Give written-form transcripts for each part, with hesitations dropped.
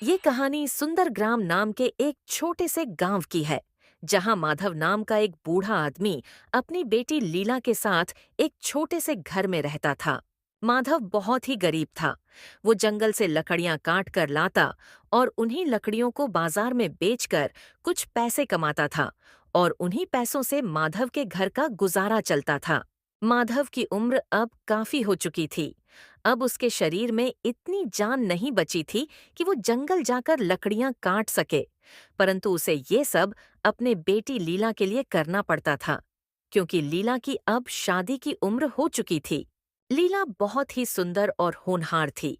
ये कहानी सुंदर ग्राम नाम के एक छोटे से गांव की है, जहां माधव नाम का एक बूढ़ा आदमी अपनी बेटी लीला के साथ एक छोटे से घर में रहता था। माधव बहुत ही गरीब था। वो जंगल से लकड़ियां काट कर लाता और उन्हीं लकड़ियों को बाजार में बेचकर कुछ पैसे कमाता था और उन्हीं पैसों से माधव के घर का गुजारा चलता था। माधव की उम्र अब काफी हो चुकी थी। अब उसके शरीर में इतनी जान नहीं बची थी कि वो जंगल जाकर लकड़ियां काट सके, परंतु उसे ये सब अपने बेटी लीला के लिए करना पड़ता था, क्योंकि लीला की अब शादी की उम्र हो चुकी थी। लीला बहुत ही सुंदर और होनहार थी।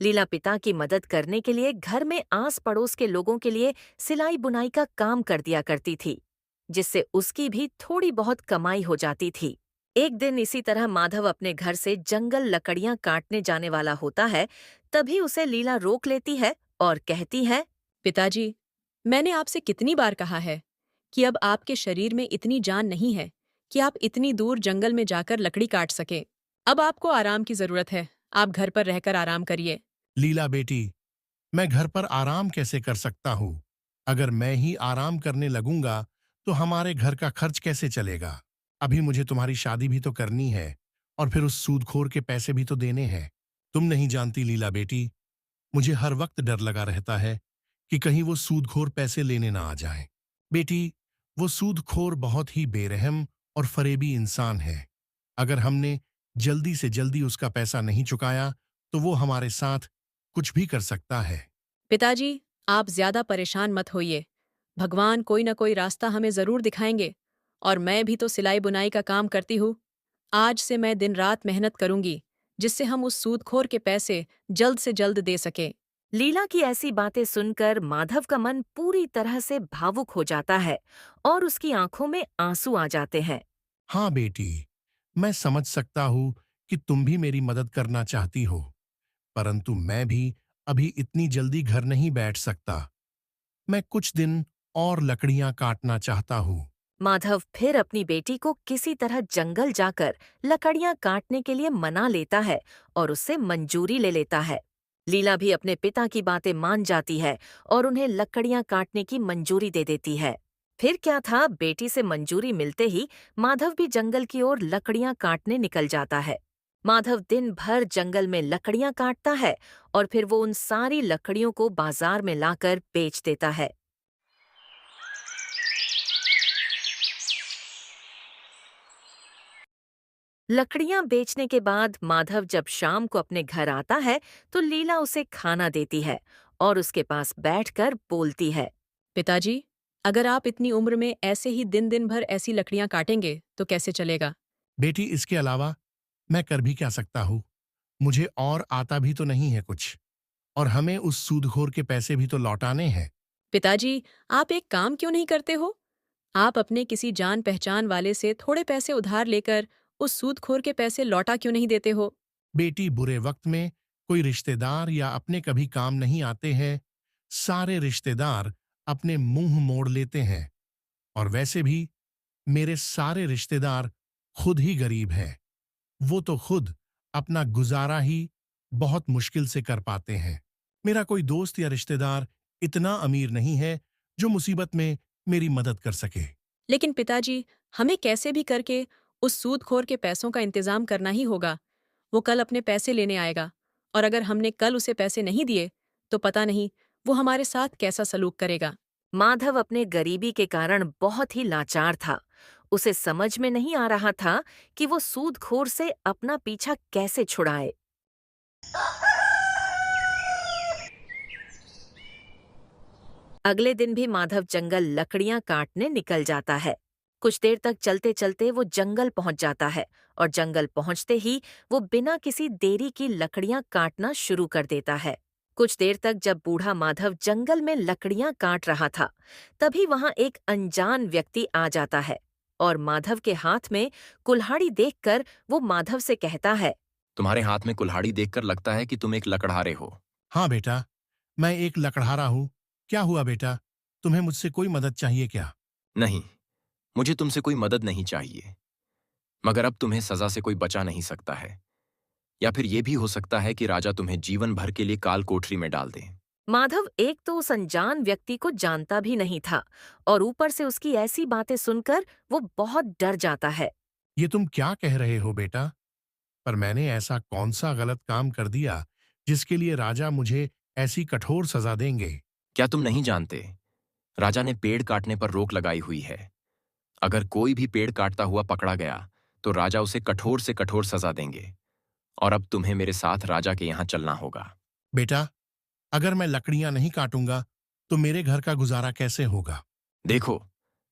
लीला पिता की मदद करने के लिए घर में आस पड़ोस के लोगों के लिए सिलाई बुनाई का काम कर दिया करती थी, जिससे उसकी भी थोड़ी बहुत कमाई हो जाती थी। एक दिन इसी तरह माधव अपने घर से जंगल लकड़ियां काटने जाने वाला होता है। तभी उसे लीला रोक लेती है और कहती है। पिताजी, मैंने आपसे कितनी बार कहा है कि अब आपके शरीर में इतनी जान नहीं है कि आप इतनी दूर जंगल में जाकर लकड़ी काट सके। अब आपको आराम की जरूरत है। आप घर पर रहकर आराम करिए। लीला बेटी, मैं घर पर आराम कैसे कर सकता हूँ? अगर मैं ही आराम करने लगूंगा तो हमारे घर का खर्च कैसे चलेगा? अभी मुझे तुम्हारी शादी भी तो करनी है और फिर उस सूदखोर के पैसे भी तो देने हैं। तुम नहीं जानती लीला बेटी, मुझे हर वक्त डर लगा रहता है कि कहीं वो सूदखोर पैसे लेने ना आ जाए। बेटी, वो सूदखोर बहुत ही बेरहम और फरेबी इंसान है। अगर हमने जल्दी से जल्दी उसका पैसा नहीं चुकाया तो वो हमारे साथ कुछ भी कर सकता है। पिताजी, आप ज्यादा परेशान मत होइए। भगवान कोई न कोई रास्ता हमें जरूर दिखाएंगे। और मैं भी तो सिलाई बुनाई का काम करती हूँ। आज से मैं दिन रात मेहनत करूंगी, जिससे हम उस सूदखोर के पैसे जल्द से जल्द दे सकें। लीला की ऐसी बातें सुनकर माधव का मन पूरी तरह से भावुक हो जाता है और उसकी आंखों में आंसू आ जाते हैं। हाँ बेटी, मैं समझ सकता हूँ कि तुम भी मेरी मदद करना चाहती हो, परंतु मैं भी अभी इतनी जल्दी घर नहीं बैठ सकता। मैं कुछ दिन और लकड़ियां काटना चाहता हूँ। माधव फिर अपनी बेटी को किसी तरह जंगल जाकर लकड़ियां काटने के लिए मना लेता है और उससे मंजूरी ले लेता है। लीला भी अपने पिता की बातें मान जाती है और उन्हें लकड़ियां काटने की मंजूरी दे देती है। फिर क्या था, बेटी से मंजूरी मिलते ही माधव भी जंगल की ओर लकड़ियां काटने निकल जाता है। माधव दिन भर जंगल में लकड़ियां काटता है और फिर वो उन सारी लकड़ियों को बाजार में लाकर बेच देता है। लकड़ियां बेचने के बाद माधव जब शाम को अपने घर आता है तो लीला उसे खाना देती है और उसके पास बैठकर बोलती है। पिताजी, अगर आप इतनी उम्र में ऐसे ही दिन दिन भर ऐसी लकड़ियां काटेंगे तो कैसे चलेगा। बेटी, इसके अलावा मैं कर भी क्या सकता हूँ? मुझे और आता भी तो नहीं है कुछ, और हमें उस सूदखोर के पैसे भी तो लौटाने हैं। पिताजी, आप एक काम क्यों नहीं करते हो। आप अपने किसी जान पहचान वाले से थोड़े पैसे उधार लेकर उस सूदखोर के पैसे लौटा क्यों नहीं देते हो। बेटी, बुरे वक्त में कोई रिश्तेदार या अपने कभी काम नहीं आते हैं। सारे रिश्तेदार अपने मुंह मोड़ लेते हैं, और वैसे भी मेरे सारे रिश्तेदार खुद ही गरीब हैं। वो तो खुद अपना गुजारा ही बहुत मुश्किल से कर पाते हैं। मेरा कोई दोस्त या रिश्तेदार इतना अमीर नहीं है जो मुसीबत में मेरी मदद कर सके। लेकिन पिताजी, हमें कैसे भी करके उस सूदखोर के पैसों का इंतजाम करना ही होगा। वो कल अपने पैसे लेने आएगा, और अगर हमने कल उसे पैसे नहीं दिए तो पता नहीं वो हमारे साथ कैसा सलूक करेगा। माधव अपने गरीबी के कारण बहुत ही लाचार था। उसे समझ में नहीं आ रहा था कि वो सूदखोर से अपना पीछा कैसे छुड़ाए। अगले दिन भी माधव जंगल लकड़ियां काटने निकल जाता है। कुछ देर तक चलते चलते वो जंगल पहुंच जाता है और जंगल पहुंचते ही वो बिना किसी देरी की लकड़ियां काटना शुरू कर देता है। कुछ देर तक जब बूढ़ा माधव जंगल में लकड़ियां काट रहा था, तभी वहां एक अनजान व्यक्ति आ जाता है और माधव के हाथ में कुल्हाड़ी देखकर वो माधव से कहता है। तुम्हारे हाथ में कुल्हाड़ी देखकर लगता है कि तुम एक लकड़हारे हो। हाँ बेटा, मैं एक लकड़हारा हूँ। क्या हुआ बेटा, तुम्हें मुझसे कोई मदद चाहिए क्या? नहीं, मुझे तुमसे कोई मदद नहीं चाहिए, मगर अब तुम्हें सजा से कोई बचा नहीं सकता है। या फिर यह भी हो सकता है कि राजा तुम्हें जीवन भर के लिए काल कोठरी में डाल दे। माधव एक तो उस अनजान व्यक्ति को जानता भी नहीं था और ऊपर से उसकी ऐसी बातें सुनकर वो बहुत डर जाता है। ये तुम क्या कह रहे हो बेटा? पर मैंने ऐसा कौन सा गलत काम कर दिया जिसके लिए राजा मुझे ऐसी कठोर सजा देंगे? क्या तुम नहीं जानते? राजा ने पेड़ काटने पर रोक लगाई हुई है। अगर कोई भी पेड़ काटता हुआ पकड़ा गया तो राजा उसे कठोर से कठोर सजा देंगे। और अब तुम्हें मेरे साथ राजा के यहाँ चलना होगा। बेटा, अगर मैं लकड़ियां नहीं काटूंगा तो मेरे घर का गुजारा कैसे होगा? देखो,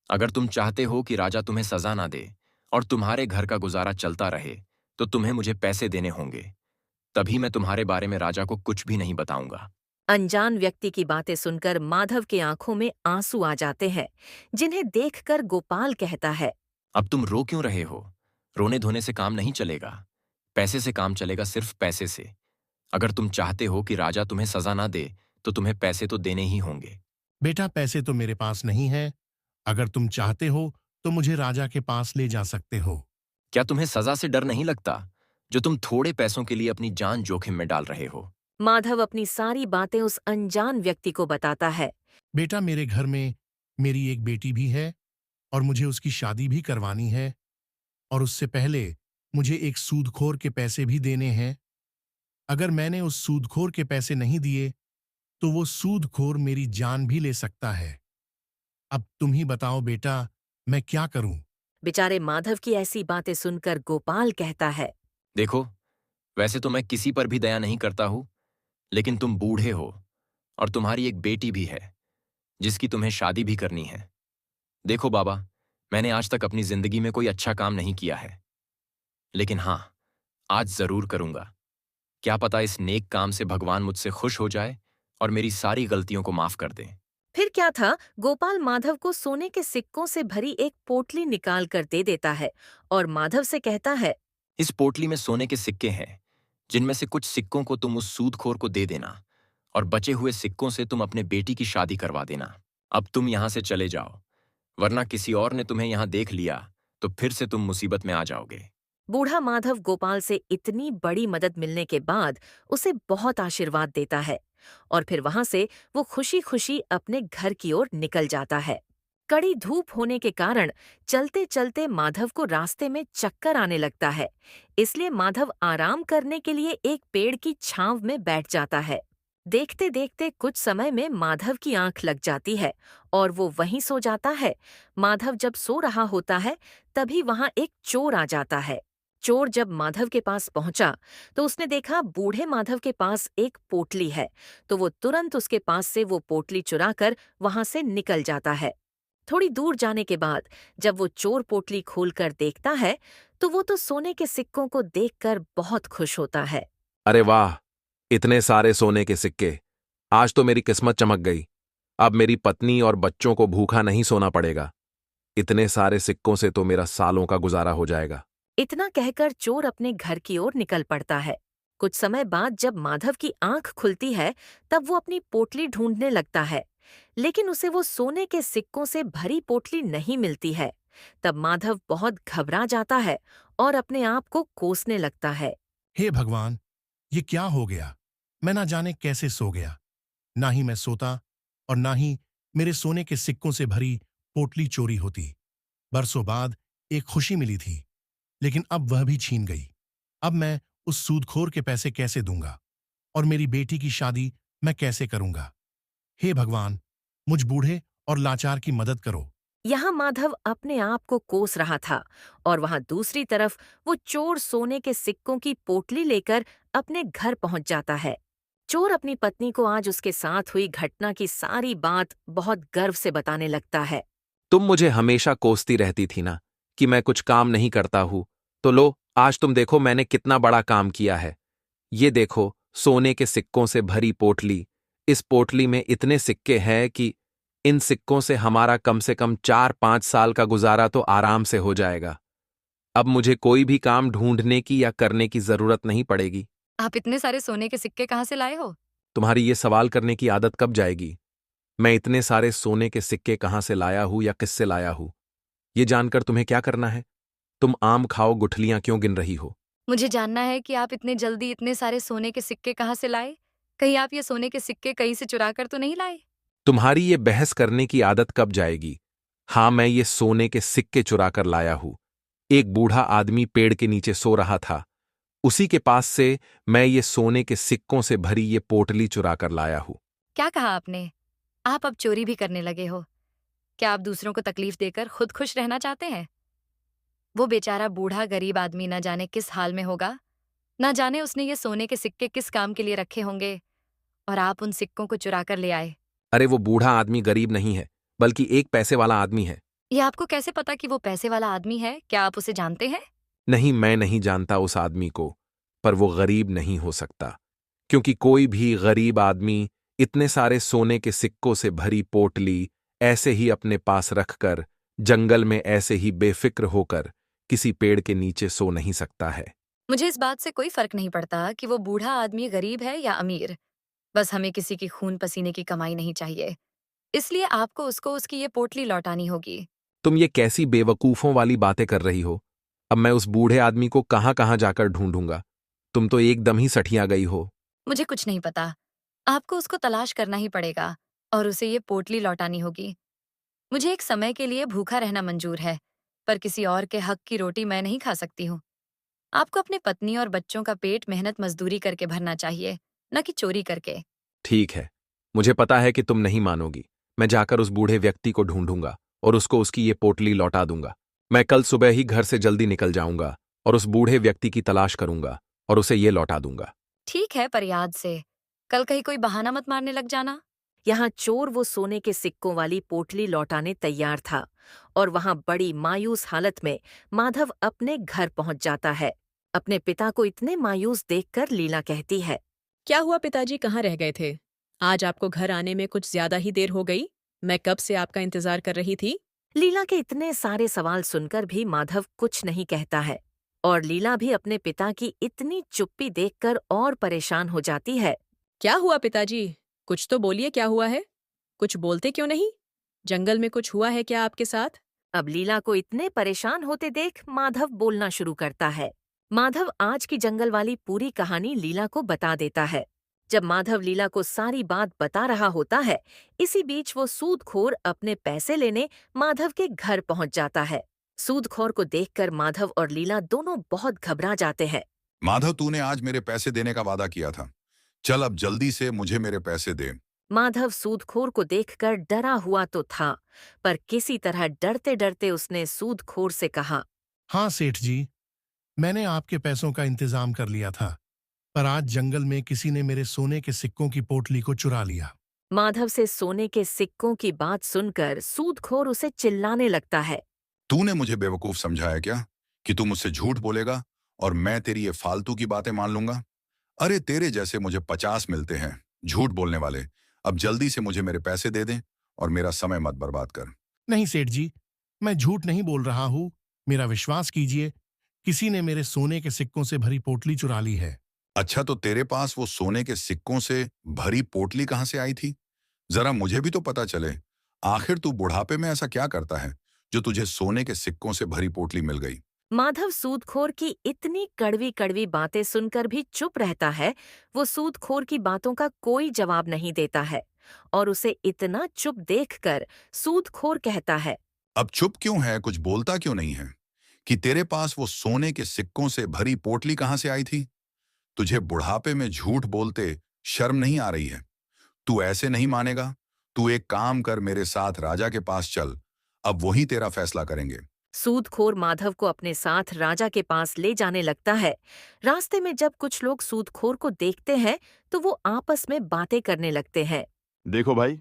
अगर तुम चाहते हो कि राजा तुम्हें सजा ना दे और तुम्हारे घर का गुजारा चलता रहे तो तुम्हें मुझे पैसे देने होंगे। तभी मैं तुम्हारे बारे में राजा को कुछ भी नहीं बताऊंगा। अनजान व्यक्ति की बातें सुनकर माधव की आंखों में आंसू आ जाते हैं, जिन्हें देखकर गोपाल कहता है। अब तुम रो क्यों रहे हो? रोने धोने से काम नहीं चलेगा। पैसे से काम चलेगा, सिर्फ पैसे से। अगर तुम चाहते हो कि राजा तुम्हें सजा ना दे तो तुम्हें पैसे तो देने ही होंगे। बेटा, पैसे तो मेरे पास नहीं है। अगर तुम चाहते हो तो मुझे राजा के पास ले जा सकते हो। क्या तुम्हें सजा से डर नहीं लगता, जो तुम थोड़े पैसों के लिए अपनी जान जोखिम में डाल रहे हो? माधव अपनी सारी बातें उस अनजान व्यक्ति को बताता है। बेटा, मेरे घर में मेरी एक बेटी भी है और मुझे उसकी शादी भी करवानी है, और उससे पहले मुझे एक सूदखोर के पैसे भी देने हैं। अगर मैंने उस सूदखोर के पैसे नहीं दिए तो वो सूदखोर मेरी जान भी ले सकता है। अब तुम ही बताओ बेटा, मैं क्या करूं? बेचारे माधव की ऐसी बातें सुनकर गोपाल कहता है। देखो, वैसे तो मैं किसी पर भी दया नहीं करता हूं, लेकिन तुम बूढ़े हो और तुम्हारी एक बेटी भी है जिसकी तुम्हें शादी भी करनी है। देखो बाबा, मैंने आज तक अपनी जिंदगी में कोई अच्छा काम नहीं किया है, लेकिन हाँ, आज जरूर करूंगा। क्या पता इस नेक काम से भगवान मुझसे खुश हो जाए और मेरी सारी गलतियों को माफ कर दे। फिर क्या था, गोपाल माधव को सोने के सिक्कों से भरी एक पोटली निकाल कर दे देता है और माधव से कहता है। इस पोटली में सोने के सिक्के हैं, जिनमें से कुछ सिक्कों को तुम उस सूदखोर को दे देना और बचे हुए सिक्कों से तुम अपने बेटी की शादी करवा देना। अब तुम यहां से चले जाओ, वरना किसी और ने तुम्हें यहां देख लिया तो फिर से तुम मुसीबत में आ जाओगे। बूढ़ा माधव गोपाल से इतनी बड़ी मदद मिलने के बाद उसे बहुत आशीर्वाद देता है और फिर वहां से वो खुशी खुशी अपने घर की ओर निकल जाता है। कड़ी धूप होने के कारण चलते चलते माधव को रास्ते में चक्कर आने लगता है, इसलिए माधव आराम करने के लिए एक पेड़ की छांव में बैठ जाता है। देखते देखते कुछ समय में माधव की आंख लग जाती है और वो वहीं सो जाता है। माधव जब सो रहा होता है तभी वहां एक चोर आ जाता है। चोर जब माधव के पास पहुंचा तो उसने देखा बूढ़े माधव के पास एक पोटली है, तो वो तुरंत उसके पास से वो पोटली चुराकर वहां से निकल जाता है। थोड़ी दूर जाने के बाद जब वो चोर पोटली खोलकर देखता है तो वो तो सोने के सिक्कों को देखकर बहुत खुश होता है। अरे वाह, इतने सारे सोने के सिक्के! आज तो मेरी किस्मत चमक गई। अब मेरी पत्नी और बच्चों को भूखा नहीं सोना पड़ेगा। इतने सारे सिक्कों से तो मेरा सालों का गुजारा हो जाएगा। इतना कहकर चोर अपने घर की ओर निकल पड़ता है। कुछ समय बाद जब माधव की आंख खुलती है तब वो अपनी पोटली ढूंढने लगता है, लेकिन उसे वो सोने के सिक्कों से भरी पोटली नहीं मिलती है। तब माधव बहुत घबरा जाता है और अपने आप को कोसने लगता है। हे भगवान, ये क्या हो गया? मैं ना जाने कैसे सो गया। ना ही मैं सोता और ना ही मेरे सोने के सिक्कों से भरी पोटली चोरी होती। बरसों बाद एक खुशी मिली थी, लेकिन अब वह भी छीन गई। अब मैं उस सूदखोर के पैसे कैसे दूंगा और मेरी बेटी की शादी मैं कैसे करूंगा? हे भगवान, मुझ बूढ़े और लाचार की मदद करो। यहाँ माधव अपने आप को कोस रहा था और वहाँ दूसरी तरफ वो चोर सोने के सिक्कों की पोटली लेकर अपने घर पहुंच जाता है। चोर अपनी पत्नी को आज उसके साथ हुई घटना की सारी बात बहुत गर्व से बताने लगता है। तुम मुझे हमेशा कोसती रहती थी ना कि मैं कुछ काम नहीं करता हूं, तो लो, आज तुम देखो मैंने कितना बड़ा काम किया है। ये देखो, सोने के सिक्कों से भरी पोटली। इस पोटली में इतने सिक्के हैं कि इन सिक्कों से हमारा कम से कम 4-5 साल का गुजारा तो आराम से हो जाएगा। अब मुझे कोई भी काम ढूंढने की या करने की जरूरत नहीं पड़ेगी। आप इतने सारे सोने के सिक्के कहाँ से लाए हो? तुम्हारी ये सवाल करने की आदत कब जाएगी? मैं इतने सारे सोने के सिक्के कहाँ से लाया हूं या किससे लाया हूं, ये जानकर तुम्हें क्या करना है? तुम आम खाओ गुठलियां क्यों गिन रही हो? मुझे जानना है कि आप इतने जल्दी इतने सारे सोने के सिक्के कहाँ से लाए। कहीं आप ये सोने के सिक्के कहीं से चुरा कर तो नहीं लाए? तुम्हारी ये बहस करने की आदत कब जाएगी? हाँ, मैं ये सोने के सिक्के चुरा कर लाया हूं। एक बूढ़ा आदमी पेड़ के नीचे सो रहा था। उसी के पास से मैं ये सोने के सिक्कों से भरी ये पोटली चुरा कर लाया हूं। क्या कहा आपने? आप अब चोरी भी करने लगे हो। क्या आप दूसरों को तकलीफ देकर खुद खुश रहना चाहते हैं? वो बेचारा बूढ़ा गरीब आदमी न जाने किस हाल में होगा, न जाने उसने ये सोने के सिक्के किस काम के लिए रखे होंगे, और आप उन सिक्कों को चुरा कर ले आए। अरे वो बूढ़ा आदमी गरीब नहीं है, बल्कि एक पैसे वाला आदमी है। ये आपको कैसे पता कि वो पैसे वाला आदमी है? क्या आप उसे जानते हैं? नहीं, मैं नहीं जानता उस आदमी को, पर वो गरीब नहीं हो सकता, क्योंकि कोई भी गरीब आदमी इतने सारे सोने के सिक्कों से भरी पोटली ऐसे ही अपने पास रखकर जंगल में ऐसे ही बेफिक्र होकर किसी पेड़ के नीचे सो नहीं सकता है। मुझे इस बात से कोई फर्क नहीं पड़ता कि वो बूढ़ा आदमी गरीब है या अमीर। बस हमें किसी की खून पसीने की कमाई नहीं चाहिए। इसलिए आपको उसको उसकी ये पोटली लौटानी होगी। तुम ये कैसी बेवकूफों वाली बातें कर रही हो? अब मैं उस बूढ़े आदमी को कहाँ कहाँ जाकर ढूंढूंगा? तुम तो एकदम ही सठिया गई हो। मुझे कुछ नहीं पता। आपको उसको तलाश करना ही पड़ेगा और उसे ये पोटली लौटानी होगी। मुझे एक समय के लिए भूखा रहना मंजूर है, पर किसी और के हक की रोटी मैं नहीं खा सकती हूँ। आपको अपने पत्नी और बच्चों का पेट मेहनत मजदूरी करके भरना चाहिए, न कि चोरी करके। ठीक है, मुझे पता है कि तुम नहीं मानोगी। मैं जाकर उस बूढ़े व्यक्ति को ढूंढूंगा और उसको उसकी ये पोटली लौटा दूंगा। मैं कल सुबह ही घर से जल्दी निकल जाऊंगा और उस बूढ़े व्यक्ति की तलाश करूंगा और उसे ये लौटा दूंगा। ठीक है, पर याद से कल कहीं कोई बहाना मत मारने लग जाना। यहाँ चोर वो सोने के सिक्कों वाली पोटली लौटाने तैयार था और वहां बड़ी मायूस हालत में माधव अपने घर पहुंच जाता है। अपने पिता को इतने मायूस देखकर लीला कहती है, क्या हुआ पिताजी, कहाँ रह गए थे? आज आपको घर आने में कुछ ज्यादा ही देर हो गई। मैं कब से आपका इंतजार कर रही थी। लीला के इतने सारे सवाल सुनकर भी माधव कुछ नहीं कहता है और लीला भी अपने पिता की इतनी चुप्पी देखकर और परेशान हो जाती है। क्या हुआ पिताजी? कुछ तो बोलिए, क्या हुआ है? कुछ बोलते क्यों नहीं? जंगल में कुछ हुआ है क्या आपके साथ? अब लीला को इतने परेशान होते देख माधव बोलना शुरू करता है। माधव आज की जंगल वाली पूरी कहानी लीला को बता देता है। जब माधव लीला को सारी बात बता रहा होता है, इसी बीच वो सूदखोर अपने पैसे लेने माधव के घर पहुंच जाता है। सूदखोर को देखकर माधव और लीला दोनों बहुत घबरा जाते हैं। माधव, तूने आज मेरे पैसे देने का वादा किया था। चल अब जल्दी से मुझे मेरे पैसे दे। माधव सूदखोर को देखकर डरा हुआ तो था, पर किसी तरह डरते डरते उसने सूदखोर से कहा, हाँ सेठ जी, मैंने आपके पैसों का इंतजाम कर लिया था, पर आज जंगल में किसी ने मेरे सोने के सिक्कों की पोटली को चुरा लिया। माधव से सोने के सिक्कों की बात सुनकर सूदखोर उसे चिल्लाने लगता है। तूने मुझे बेवकूफ समझा है क्या कि तू मुझसे झूठ बोलेगा और मैं तेरी ये फालतू की बातें मान लूंगा? अरे तेरे जैसे मुझे 50 मिलते हैं झूठ बोलने वाले। अब जल्दी से मुझे मेरे पैसे दे दें और मेरा समय मत बर्बाद कर। नहीं सेठ जी, मैं झूठ नहीं बोल रहा हूँ, मेरा विश्वास कीजिए, किसी ने मेरे सोने के सिक्कों से भरी पोटली चुरा ली है। अच्छा, तो तेरे पास वो सोने के सिक्कों से भरी पोटली कहाँ से आई थी? जरा मुझे भी तो पता चले। आखिर तू बुढ़ापे में ऐसा क्या करता है जो तुझे सोने के सिक्कों से भरी पोटली मिल गई? माधव सूदखोर की इतनी कड़वी कड़वी बातें सुनकर भी चुप रहता है। वो सूदखोर की बातों का कोई जवाब नहीं देता है और उसे इतना चुप देखकर सूदखोर कहता है, अब चुप क्यों है, कुछ बोलता क्यों नहीं है? कि तेरे पास वो सोने के सिक्कों से भरी पोटली कहाँ से आई थी? तुझे बुढ़ापे में झूठ बोलते शर्म नहीं आ रही है? तू ऐसे नहीं मानेगा। तू एक काम कर, मेरे साथ राजा के पास चल, अब वही तेरा फैसला करेंगे। सूदखोर माधव को अपने साथ राजा के पास ले जाने लगता है। रास्ते में जब कुछ लोग सूदखोर को देखते हैं तो वो आपस में बातें करने लगते हैं। देखो भाई,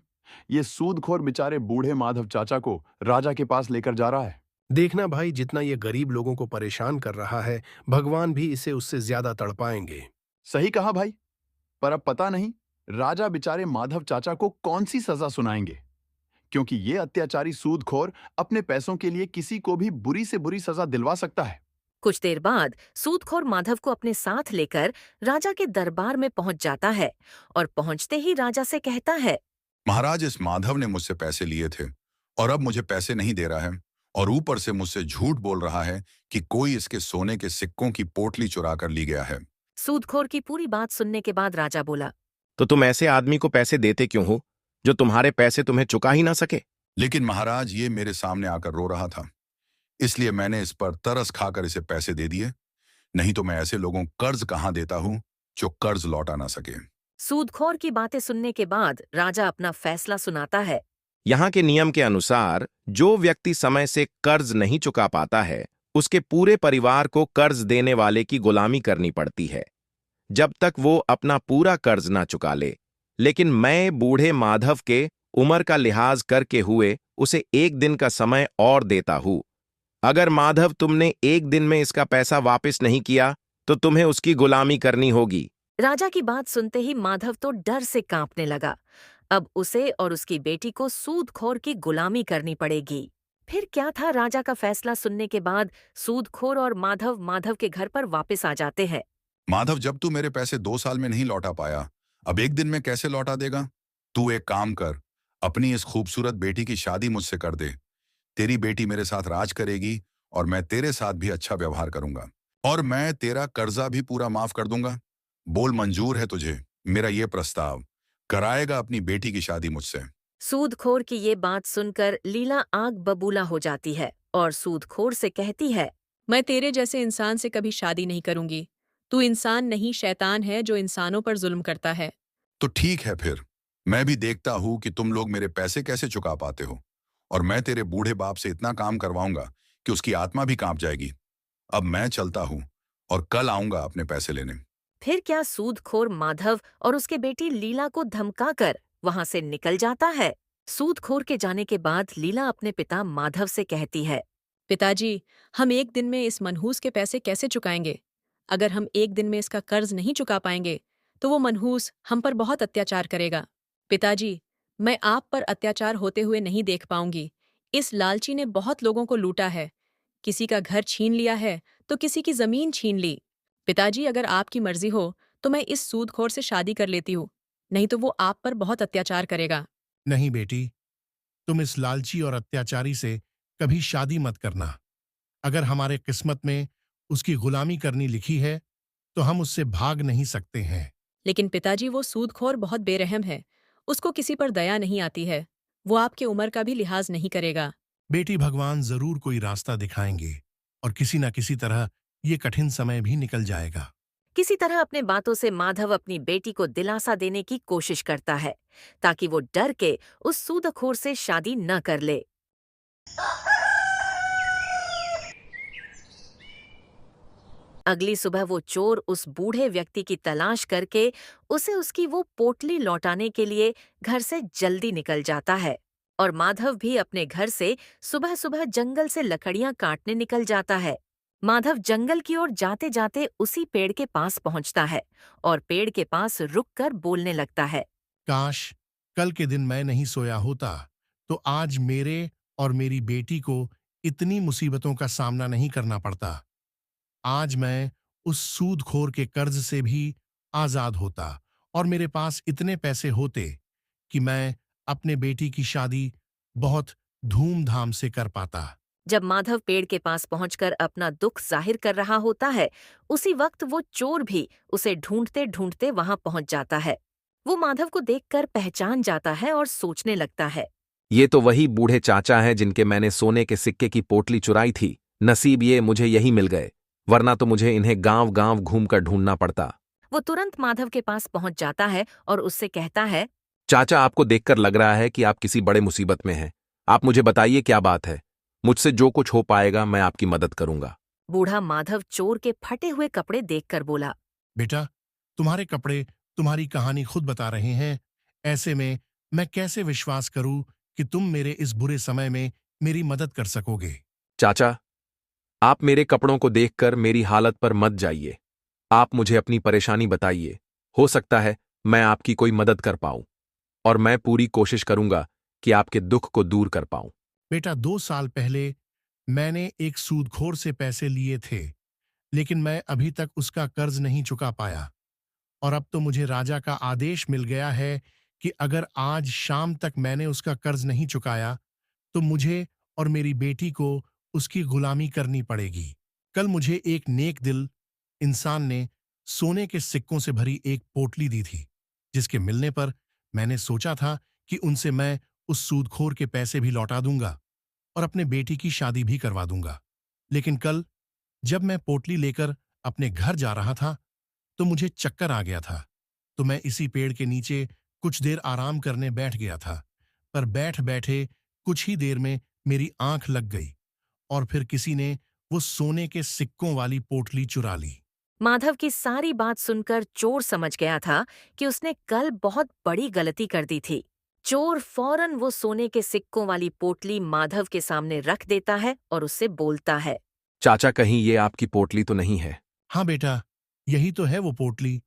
ये सूदखोर बेचारे बूढ़े माधव चाचा को राजा के पास लेकर जा रहा है। देखना भाई, जितना ये गरीब लोगों को परेशान कर रहा है, भगवान भी इसे उससे ज्यादा तड़पाएंगे। सही कहा भाई, पर अब पता नहीं राजा बेचारे माधव चाचा को कौन सी सजा सुनाएंगे, क्योंकि ये अत्याचारी सूदखोर अपने पैसों के लिए किसी को भी बुरी से बुरी सजा दिलवा सकता है। कुछ देर बाद सूदखोर माधव को अपने साथ लेकर राजा के दरबार में पहुंच जाता है और पहुंचते ही राजा से कहता है, महाराज, इस माधव ने मुझसे पैसे लिए थे और अब मुझे पैसे नहीं दे रहा है और ऊपर से मुझसे झूठ बोल रहा है कि कोई इसके सोने के सिक्कों की पोटली चुरा कर ली गया है। सूदखोर की पूरी बात सुनने के बाद राजा बोला, तो तुम ऐसे आदमी को पैसे देते क्यों हो जो तुम्हारे पैसे तुम्हें चुका ही ना सके? लेकिन महाराज ये मेरे सामने आकर रो रहा था, इसलिए मैंने इस पर तरस खाकर इसे पैसे दे दिए। नहीं तो मैं ऐसे लोगों को कर्ज कहाँ देता हूँ जो कर्ज लौटा ना सके। सूदखोर की बातें सुनने के बाद राजा अपना फैसला सुनाता है। यहाँ के नियम के अनुसार जो व्यक्ति समय से कर्ज नहीं चुका पाता है उसके पूरे परिवार को कर्ज देने वाले की गुलामी करनी पड़ती है जब तक वो अपना पूरा कर्ज ना चुका ले। लेकिन मैं बूढ़े माधव के उम्र का लिहाज करके हुए उसे 1 दिन का समय और देता हूं। अगर माधव तुमने 1 दिन में इसका पैसा वापस नहीं किया तो तुम्हें उसकी गुलामी करनी होगी। राजा की बात सुनते ही माधव तो डर से कांपने लगा। अब उसे और उसकी बेटी को सूदखोर की गुलामी करनी पड़ेगी। फिर क्या था, राजा का फैसला सुनने के बाद सूदखोर और माधव के घर पर वापस आ जाते हैं। माधव, जब तू मेरे पैसे 2 साल में नहीं लौटा पाया, अब 1 दिन में कैसे लौटा देगा? तू एक काम कर, अपनी इस खूबसूरत बेटी की शादी मुझसे कर दे। तेरी बेटी मेरे साथ राज करेगी और मैं तेरे साथ भी अच्छा व्यवहार करूंगा और मैं तेरा कर्जा भी पूरा माफ कर दूंगा। बोल, मंजूर है तुझे मेरा ये प्रस्ताव? कराएगा अपनी बेटी की शादी मुझसे? सूदखोर की ये बात सुनकर लीला आग बबूला हो जाती है और सूदखोर से कहती है, मैं तेरे जैसे इंसान से कभी शादी नहीं करूंगी। तू इंसान नहीं, शैतान है जो इंसानों पर जुल्म करता है। तो ठीक है, फिर मैं भी देखता हूं कि तुम लोग मेरे पैसे कैसे चुका पाते हो और मैं तेरे बूढ़े बाप से इतना काम करवाऊंगा कि उसकी आत्मा भी कांप जाएगी। अब मैं चलता हूं और कल आऊंगा अपने पैसे लेने। फिर क्या सूदखोर माधव और उसके बेटी लीला को धमकाकर वहां से निकल जाता है। सूदखोर के जाने के बाद लीला अपने पिता माधव से कहती है, पिताजी, हम 1 दिन में इस मनहूस के पैसे कैसे चुकाएंगे? अगर हम 1 दिन में इसका कर्ज नहीं चुका पाएंगे, तो वो मनहूस हम पर बहुत अत्याचार करेगा। पिताजी, मैं आप पर अत्याचार होते हुए नहीं देख पाऊंगी। इस लालची ने बहुत लोगों को लूटा है। किसी का घर छीन लिया है, तो किसी की जमीन छीन ली। पिताजी, अगर आपकी मर्जी हो, तो मैं इस सूदखोर से शादी कर लेती हूँ। नहीं तो वो आप पर बहुत अत्याचार करेगा। नहीं बेटी, तुम इस लालची और अत्याचारी से कभी शादी मत करना। अगर हमारे किस्मत में उसकी गुलामी करनी लिखी है तो हम उससे भाग नहीं सकते हैं। लेकिन पिताजी, वो सूदखोर बहुत बेरहम है। उसको किसी पर दया नहीं आती है। वो आपकी उम्र का भी लिहाज नहीं करेगा। बेटी, भगवान जरूर कोई रास्ता दिखाएंगे और किसी न किसी तरह ये कठिन समय भी निकल जाएगा। किसी तरह अपने बातों से माधव अपनी बेटी को दिलासा देने की कोशिश करता है ताकि वो डर के उस सूदखोर से शादी न कर ले। अगली सुबह वो चोर उस बूढ़े व्यक्ति की तलाश करके उसे उसकी वो पोटली लौटाने के लिए घर से जल्दी निकल जाता है और माधव भी अपने घर से सुबह सुबह जंगल से लकड़ियां काटने निकल जाता है। माधव जंगल की ओर जाते जाते उसी पेड़ के पास पहुंचता है और पेड़ के पास रुककर बोलने लगता है, काश कल के दिन मैं नहीं सोया होता तो आज मेरे और मेरी बेटी को इतनी मुसीबतों का सामना नहीं करना पड़ता। आज मैं उस सूदखोर के कर्ज से भी आजाद होता और मेरे पास इतने पैसे होते कि मैं अपने बेटी की शादी बहुत धूमधाम से कर पाता। जब माधव पेड़ के पास पहुंचकर अपना दुख जाहिर कर रहा होता है, उसी वक्त वो चोर भी उसे ढूंढते ढूंढते वहां पहुंच जाता है। वो माधव को देखकर पहचान जाता है और सोचने लगता है, ये तो वही बूढ़े चाचा हैं जिनके मैंने सोने के सिक्के की पोटली चुराई थी। नसीब ये मुझे यही मिल गए, वरना तो मुझे इन्हें गांव गांव घूमकर ढूंढना पड़ता। वो तुरंत माधव के पास पहुंच जाता है और उससे कहता है, चाचा, आपको देखकर लग रहा है कि आप किसी बड़े मुसीबत में हैं। आप मुझे बताइए क्या बात है। मुझसे जो कुछ हो पाएगा मैं आपकी मदद करूंगा। बूढ़ा माधव चोर के फटे हुए कपड़े देखकर बोला, बेटा, तुम्हारे कपड़े तुम्हारी कहानी खुद बता रहे हैं। ऐसे में मैं कैसे विश्वास करूं कि तुम मेरे इस बुरे समय में मेरी मदद कर सकोगे। चाचा, आप मेरे कपड़ों को देखकर मेरी हालत पर मत जाइए। आप मुझे अपनी परेशानी बताइए। हो सकता है मैं आपकी कोई मदद कर पाऊं और मैं पूरी कोशिश करूंगा कि आपके दुख को दूर कर पाऊं। बेटा, 2 साल पहले मैंने एक सूदखोर से पैसे लिए थे, लेकिन मैं अभी तक उसका कर्ज नहीं चुका पाया और अब तो मुझे राजा का आदेश मिल गया है कि अगर आज शाम तक मैंने उसका कर्ज नहीं चुकाया तो मुझे और मेरी बेटी को उसकी गुलामी करनी पड़ेगी। कल मुझे एक नेक दिल इंसान ने सोने के सिक्कों से भरी एक पोटली दी थी जिसके मिलने पर मैंने सोचा था कि उनसे मैं उस सूदखोर के पैसे भी लौटा दूंगा और अपने बेटी की शादी भी करवा दूंगा। लेकिन कल जब मैं पोटली लेकर अपने घर जा रहा था तो मुझे चक्कर आ गया था। तो मैं इसी पेड़ के नीचे कुछ देर आराम करने बैठ गया था, पर बैठ बैठे कुछ ही देर में मेरी आंख लग गई और फिर किसी ने वो सोने के सिक्कों वाली पोटली चुरा ली। माधव की सारी बात सुनकर चोर समझ गया था कि उसने कल बहुत बड़ी गलती कर दी थी। चोर फौरन वो सोने के सिक्कों वाली पोटली माधव के सामने रख देता है और उससे बोलता है। चाचा, कहीं ये आपकी पोटली तो नहीं है? हाँ बेटा, यही तो है वो पोटली।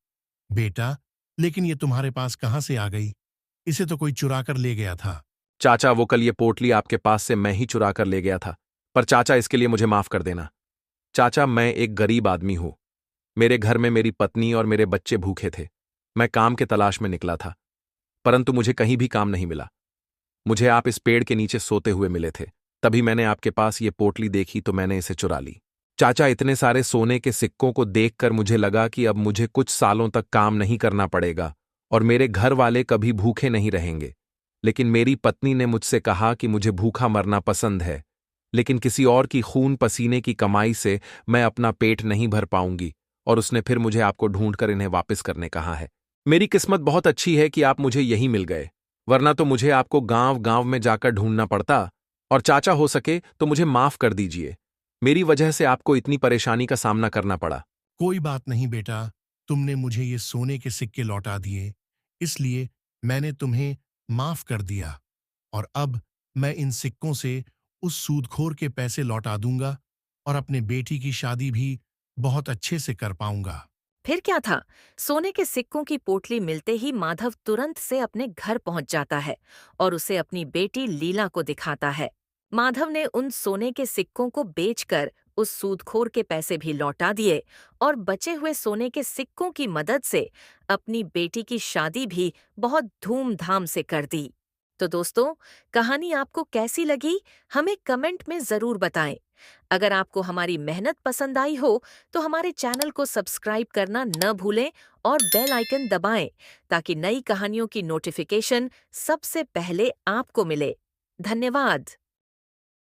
बेटा, लेकिन ये तुम्हारे पास कहाँ से आ गई? इसे तो कोई चुरा कर ले गया था। चाचा, वो कल ये पोटली आपके पास से मैं ही चुरा कर ले गया था। पर चाचा, इसके लिए मुझे माफ कर देना। चाचा, मैं एक गरीब आदमी हूं। मेरे घर में मेरी पत्नी और मेरे बच्चे भूखे थे। मैं काम के तलाश में निकला था, परंतु मुझे कहीं भी काम नहीं मिला। मुझे आप इस पेड़ के नीचे सोते हुए मिले थे। तभी मैंने आपके पास ये पोटली देखी तो मैंने इसे चुरा ली। चाचा, इतने सारे सोने के सिक्कों को देखकर मुझे लगा कि अब मुझे कुछ सालों तक काम नहीं करना पड़ेगा और मेरे घर वाले कभी भूखे नहीं रहेंगे। लेकिन मेरी पत्नी ने मुझसे कहा कि मुझे भूखा मरना पसंद है, लेकिन किसी और की खून पसीने की कमाई से मैं अपना पेट नहीं भर पाऊंगी, और उसने फिर मुझे आपको ढूंढकर इन्हें वापस करने कहा है। मेरी किस्मत बहुत अच्छी है कि आप मुझे यहीं मिल गए, वरना तो मुझे आपको गांव गांव में जाकर ढूंढना पड़ता। और चाचा, हो सके तो मुझे माफ कर दीजिए। मेरी वजह से आपको इतनी परेशानी का सामना करना पड़ा। कोई बात नहीं बेटा, तुमने मुझे ये सोने के सिक्के लौटा दिए, इसलिए मैंने तुम्हें माफ कर दिया और अब मैं इन सिक्कों से उस सूदखोर के पैसे लौटा दूंगा और अपने बेटी की शादी भी बहुत अच्छे से कर पाऊंगा। फिर क्या था, सोने के सिक्कों की पोटली मिलते ही माधव तुरंत से अपने घर पहुंच जाता है और उसे अपनी बेटी लीला को दिखाता है। माधव ने उन सोने के सिक्कों को बेचकर उस सूदखोर के पैसे भी लौटा दिए और बचे हुए सोने के सिक्कों की मदद से अपनी बेटी की शादी भी बहुत धूमधाम से कर दी। तो दोस्तों, कहानी आपको कैसी लगी, हमें कमेंट में जरूर बताएं। अगर आपको हमारी मेहनत पसंद आई हो तो हमारे चैनल को सब्सक्राइब करना न भूलें और बेल आइकन दबाएं ताकि नई कहानियों की नोटिफिकेशन सबसे पहले आपको मिले। धन्यवाद।